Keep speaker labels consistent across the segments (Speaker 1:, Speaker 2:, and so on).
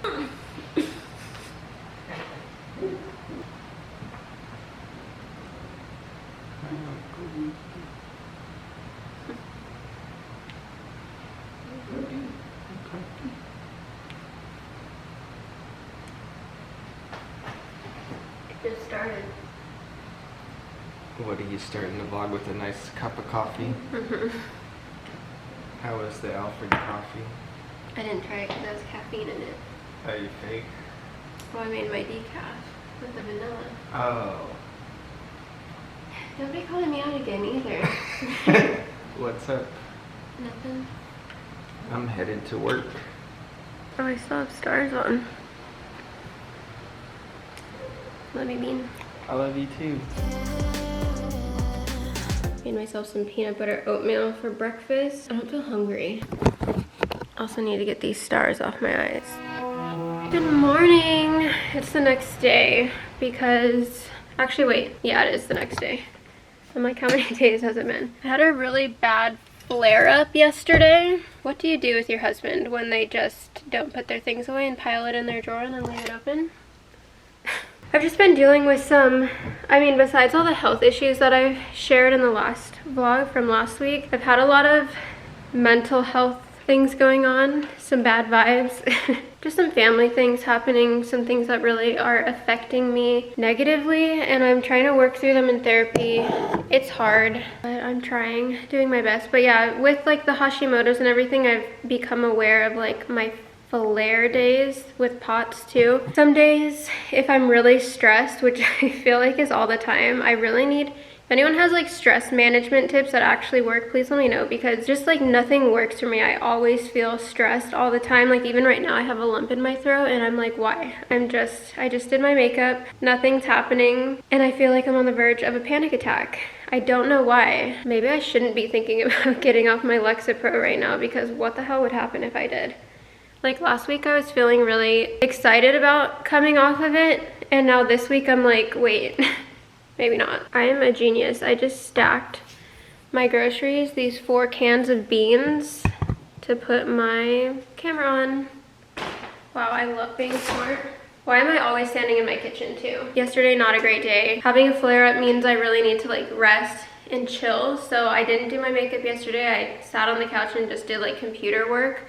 Speaker 1: Just started.
Speaker 2: What are you starting the vlog with? A nice cup of coffee?
Speaker 1: Mm-hmm.
Speaker 2: How was the Alfred coffee?
Speaker 1: I didn't try it because there was caffeine in it.
Speaker 2: Oh, you fake?
Speaker 1: Well, I made my decaf with the vanilla.
Speaker 2: Oh.
Speaker 1: Don't be calling me out again either.
Speaker 2: What's up?
Speaker 1: Nothing.
Speaker 2: I'm headed to work.
Speaker 1: Oh, I still have stars on. Love you, Bean.
Speaker 2: I love you too.
Speaker 1: Made myself some peanut butter oatmeal for breakfast. I don't feel hungry. Also need to get these stars off my eyes. Good morning. It's the next day because, actually wait, yeah, it is the next day. I'm like, how many days has it been? I had a really bad flare-up yesterday. What do you do with your husband when they just don't put their things away and pile it in their drawer and then leave it open? I've just been dealing with some, besides all the health issues that I've shared in the last vlog from last week, I've had a lot of mental health things going on, some bad vibes, just some family things happening, some things that really are affecting me negatively, and I'm trying to work through them in therapy. It's hard, but I'm trying, doing my best. But yeah, with like the Hashimoto's and everything, I've become aware of like my flare days with POTS too. Some days, if I'm really stressed, which I feel like is all the time, I really need, if anyone has like stress management tips that actually work, please let me know, because just like nothing works for me. I always feel stressed all the time. Like even right now I have a lump in my throat and I'm like, why? I just did my makeup, nothing's happening, and I feel like I'm on the verge of a panic attack. I don't know why. Maybe I shouldn't be thinking about getting off my Lexapro right now, because what the hell would happen if I did? Like last week I was feeling really excited about coming off of it, and now this week I'm like, wait, maybe not. I am a genius. I just stacked my groceries, these 4 cans of beans, to put my camera on. Wow, I love being smart. Why am I always standing in my kitchen too? Yesterday, not a great day. Having a flare-up means I really need to like rest and chill, so I didn't do my makeup yesterday. I sat on the couch and just did like computer work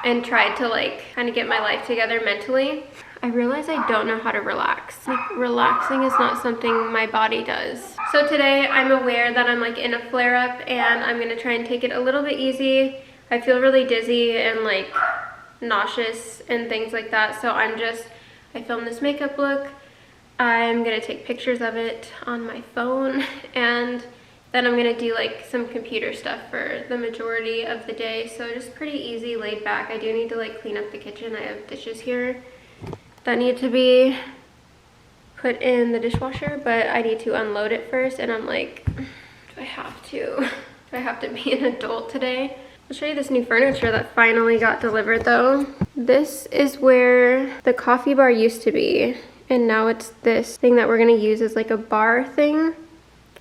Speaker 1: and tried to like kind of get my life together mentally. I realize I don't know how to relax. Like relaxing is not something my body does. So today I'm aware that I'm like in a flare-up and I'm gonna try and take it a little bit easy. I feel really dizzy and like nauseous and things like that. So I filmed this makeup look. I'm gonna take pictures of it on my phone, and then I'm gonna do like some computer stuff for the majority of the day. So just pretty easy, laid back. I do need to like clean up the kitchen. I have dishes here that need to be put in the dishwasher, but I need to unload it first. And I'm like, do I have to? Do I have to be an adult today? I'll show you this new furniture that finally got delivered though. This is where the coffee bar used to be, and now it's this thing that we're gonna use as like a bar thing.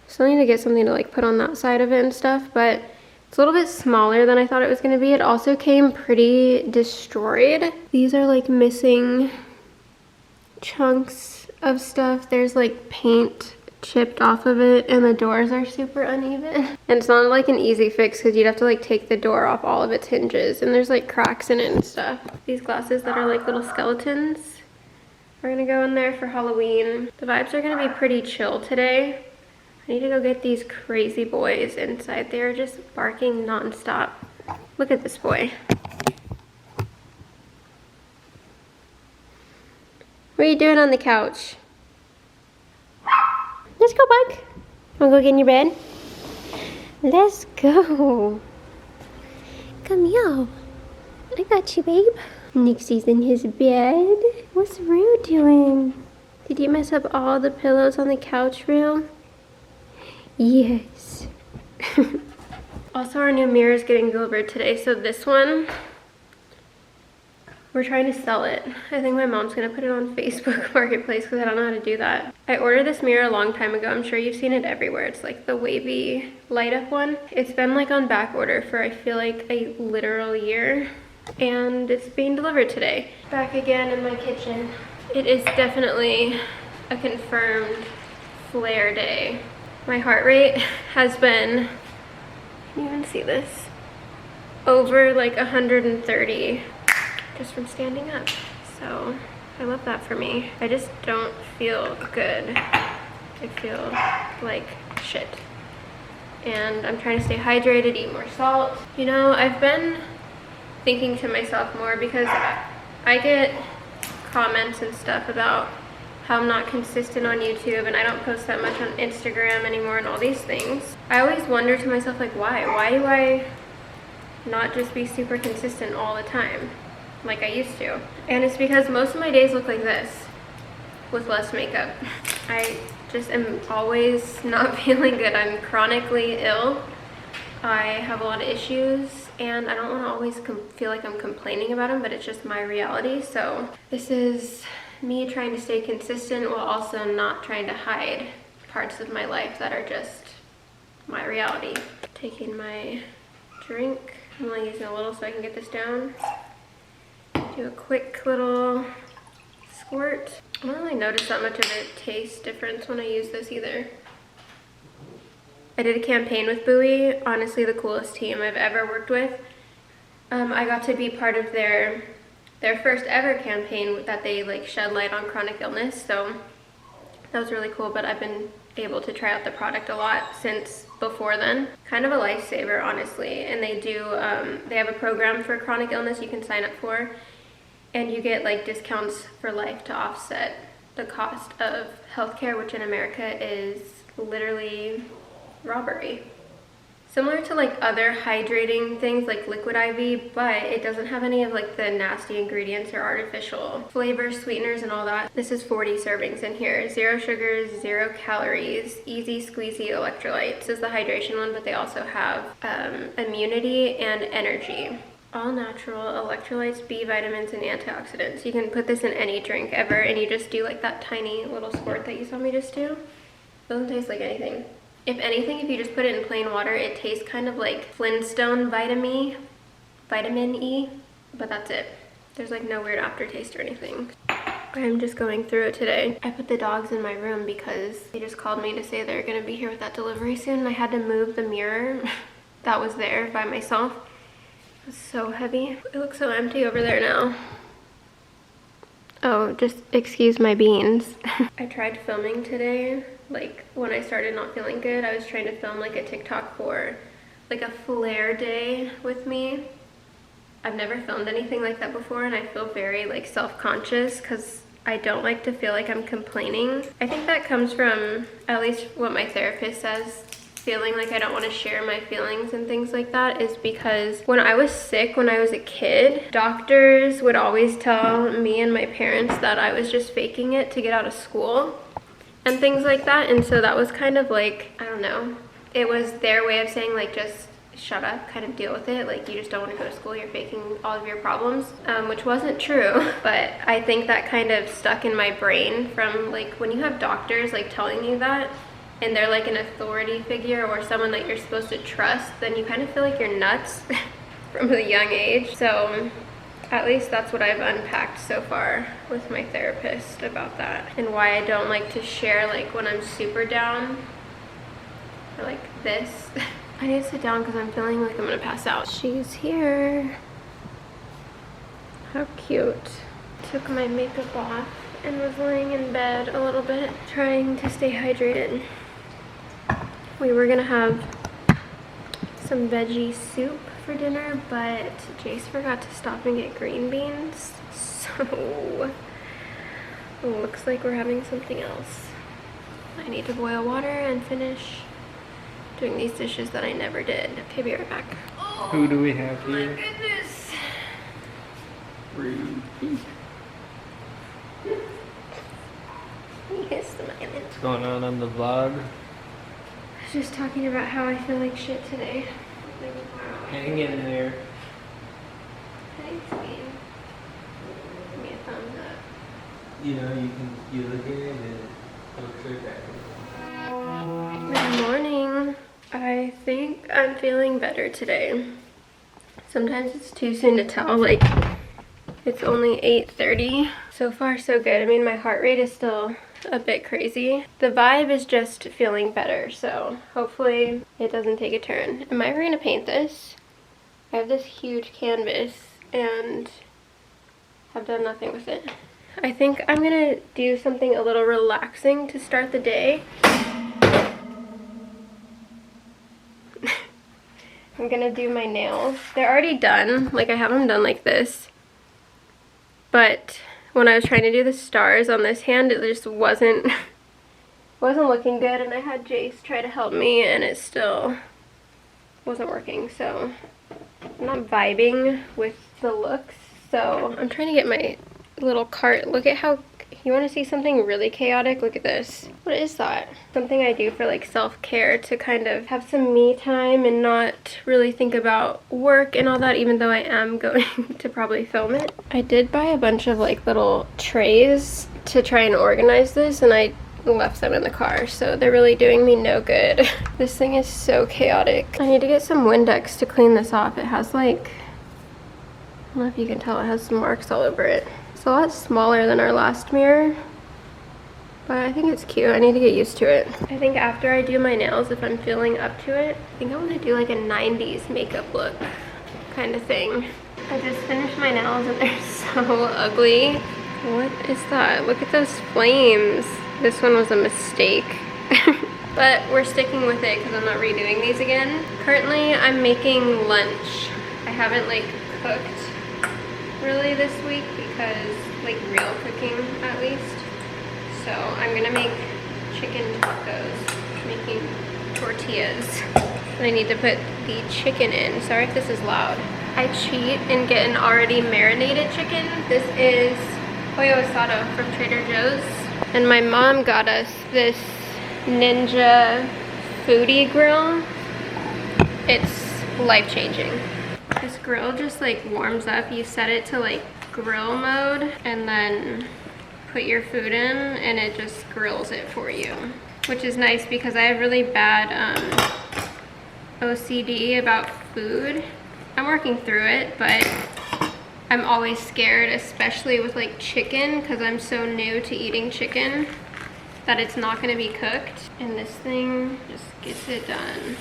Speaker 1: Still need to get something to like put on that side of it and stuff, but it's a little bit smaller than I thought it was gonna be. It also came pretty destroyed. These are like missing chunks of stuff. There's like paint chipped off of it, and the doors are super uneven. And it's not like an easy fix because you'd have to like take the door off all of its hinges, and there's like cracks in it and stuff. These glasses that are like little skeletons are gonna go in there for Halloween. The vibes are gonna be pretty chill today. I need to go get these crazy boys inside. They're just barking nonstop. Look at this boy. What are you doing on the couch? Let's go, bug. Wanna go get in your bed? Let's go. Come here. I got you, babe. Nixie's in his bed. What's Rue doing? Did you mess up all the pillows on the couch, Rue? Yes. Also, our new mirror is getting delivered today. So this one, we're trying to sell it. I think my mom's gonna put it on Facebook Marketplace because I don't know how to do that. I ordered this mirror a long time ago. I'm sure you've seen it everywhere. It's like the wavy light up one. It's been like on back order for I feel like a literal year. and it's being delivered today. Back again in my kitchen. It is definitely a confirmed flare day. My heart rate has been, can you even see this? Over like 130 just from standing up. So I love that for me. I just don't feel good. I feel like shit. And I'm trying to stay hydrated, eat more salt. You know, I've been thinking to myself more because I get comments and stuff about how I'm not consistent on YouTube and I don't post that much on Instagram anymore and all these things. I always wonder to myself, like, why? Why do I not just be super consistent all the time like I used to? And it's because most of my days look like this with less makeup. I just am always not feeling good. I'm chronically ill. I have a lot of issues and I don't want to always feel like I'm complaining about them, but it's just my reality. So this is me trying to stay consistent while also not trying to hide parts of my life that are just my reality. Taking my drink. I'm only using a little so I can get this down. Do a quick little squirt. I don't really notice that much of a taste difference when I use this either. I did a campaign with Buoy, honestly the coolest team I've ever worked with. I got to be part of their first ever campaign that they like shed light on chronic illness, so that was really cool. But I've been able to try out the product a lot since before then. Kind of a lifesaver, honestly. And they do, they have a program for chronic illness you can sign up for, and you get like discounts for life to offset the cost of healthcare, which in America is literally robbery. Similar to like other hydrating things like liquid IV, but it doesn't have any of like the nasty ingredients or artificial flavors, sweeteners, and all that. This is 40 servings in here. 0 sugars, 0 calories, easy squeezy electrolytes is the hydration one, but they also have immunity and energy. All natural electrolytes, B vitamins, and antioxidants. You can put this in any drink ever, and you just do like that tiny little squirt that you saw me just do. Doesn't taste like anything. If anything, if you just put it in plain water, it tastes kind of like Flintstone vitamin E, but that's it. There's like no weird aftertaste or anything. I'm just going through it today. I put the dogs in my room because they just called me to say they're gonna be here with that delivery soon. I had to move the mirror that was there by myself. It was so heavy. It looks so empty over there now. Oh, just excuse my beans. I tried filming today. Like when I started not feeling good, I was trying to film like a TikTok for like a flare day with me. I've never filmed anything like that before, and I feel very like self-conscious because I don't like to feel like I'm complaining. I think that comes from at least what my therapist says. Feeling like I don't want to share my feelings and things like that is because when I was sick when I was a kid, doctors would always tell me and my parents that I was just faking it to get out of school and things like that. And so that was kind of like, I don't know, it was their way of saying like, just shut up, kind of deal with it. Like you just don't want to go to school, you're faking all of your problems, which wasn't true. But I think that kind of stuck in my brain from like when you have doctors like telling you that, and they're like an authority figure or someone that you're supposed to trust, then you kind of feel like you're nuts from a young age. So at least that's what I've unpacked so far with my therapist about that, and why I don't like to share like when I'm super down or like this. I need to sit down because I'm feeling like I'm gonna pass out. She's here. How cute. Took my makeup off and was laying in bed a little bit, trying to stay hydrated. We were gonna have some veggie soup for dinner, but Jace forgot to stop and get green beans, so it looks like we're having something else. I need to boil water and finish doing these dishes that I never did. Okay, be right back. Oh,
Speaker 2: who do we have here?
Speaker 1: My goodness.
Speaker 2: Rude.
Speaker 1: He is smiling.
Speaker 2: What's going on the vlog?
Speaker 1: I was just talking about how I feel like shit today. Like, wow.
Speaker 2: Hang in there.
Speaker 1: Thanks, man. Give me a thumbs up.
Speaker 2: You know, you look at it and look straight back.
Speaker 1: Good morning. I think I'm feeling better today. Sometimes it's too soon to tell, like it's only 8:30. So far so good. I mean, my heart rate is still a bit crazy. The vibe is just feeling better, so hopefully it doesn't take a turn. Am I ever gonna paint this? I have this huge canvas and have done nothing with it. I think I'm gonna do something a little relaxing to start the day. I'm gonna do my nails. They're already done, like I have them done like this. But when I was trying to do the stars on this hand, it just wasn't looking good, and I had Jace try to help me and it still wasn't working, so I'm not vibing with the looks. So I'm trying to get my little cart. Look at how, you want to see something really chaotic? Look at this. What is that? Something I do for like self-care to kind of have some me time and not really think about work and all that, even though I am going to probably film it. I did buy a bunch of like little trays to try and organize this, and I left them in the car, so they're really doing me no good. This thing is so chaotic. I need to get some Windex to clean this off. It has like, I don't know if you can tell, it has some marks all over it. It's a lot smaller than our last mirror, but I think it's cute. I need to get used to it. I think after I do my nails, if I'm feeling up to it, I think I want to do like a 90s makeup look kind of thing. I just finished my nails and they're so ugly. What is that? Look at those flames. This one was a mistake. But we're sticking with it because I'm not redoing these again. Currently, I'm making lunch. I haven't like cooked really this week because, like, real cooking at least. So I'm gonna make chicken tacos, making tortillas. And I need to put the chicken in. Sorry if this is loud. I cheat and get an already marinated chicken. This is pollo asado from Trader Joe's. And my mom got us this Ninja foodie grill. It's life-changing. This grill just like warms up. You set it to like grill mode and then put your food in and it just grills it for you, which is nice because I have really bad OCD about food. I'm working through it, but I'm always scared, especially with like chicken, because I'm so new to eating chicken, that it's not going to be cooked. And this thing just gets it done.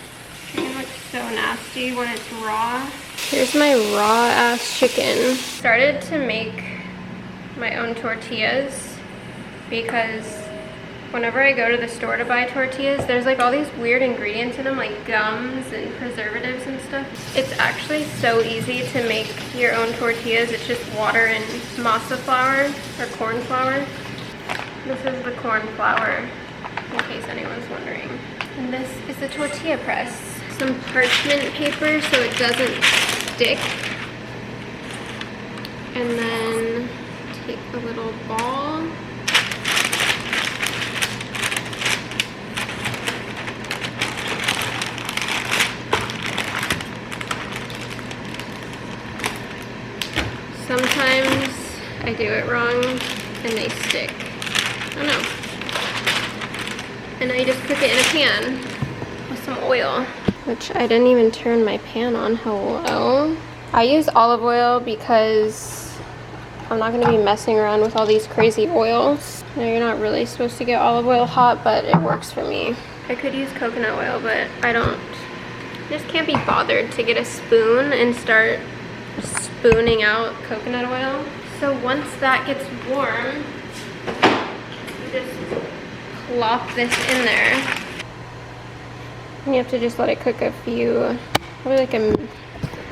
Speaker 1: Chicken looks so nasty when it's raw. Here's my raw ass chicken. Started to make my own tortillas because whenever I go to the store to buy tortillas, there's like all these weird ingredients in them, like gums and preservatives and stuff. It's actually so easy to make your own tortillas. It's just water and masa flour or corn flour. This is the corn flour, in case anyone's wondering. And this is the tortilla press. Some parchment paper so it doesn't stick. And then take a little ball. Sometimes I do it wrong and they stick. Oh no. And now you just cook it in a pan with some oil, which I didn't even turn my pan on. Hello. I use olive oil because I'm not going to be messing around with all these crazy oils. Now, you're not really supposed to get olive oil hot, but it works for me. I could use coconut oil, but I don't. I just can't be bothered to get a spoon and start spooning out coconut oil. So once that gets warm, you just plop this in there. And you have to just let it cook a few, probably like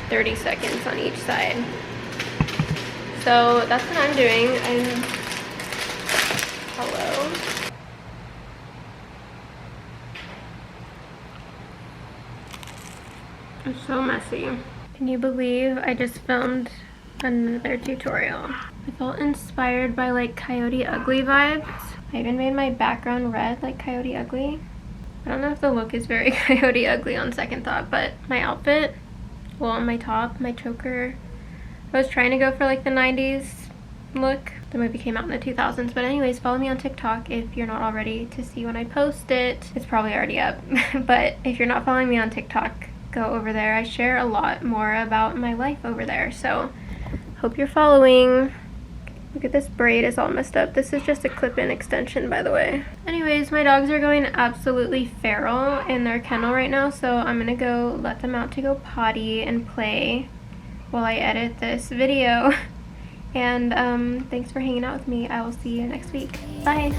Speaker 1: 30 seconds on each side. So that's what I'm doing. Hello. It's so messy. Can you believe I just filmed another tutorial? I felt inspired by like Coyote Ugly vibes. I even made my background red like Coyote Ugly. I don't know if the look is very Coyote Ugly on second thought, but my outfit, well, my top, my choker, I was trying to go for like the 90s look. The movie came out in the 2000s, but anyways, follow me on TikTok if you're not already to see when I post it. It's probably already up, but if you're not following me on TikTok, go over there. I share a lot more about my life over there, so hope you're following. Look at this braid, is all messed up. This is just a clip-in extension, by the way. Anyways, my dogs are going absolutely feral in their kennel right now, so I'm gonna go let them out to go potty and play while I edit this video. And thanks for hanging out with me. I will see you next week. Bye.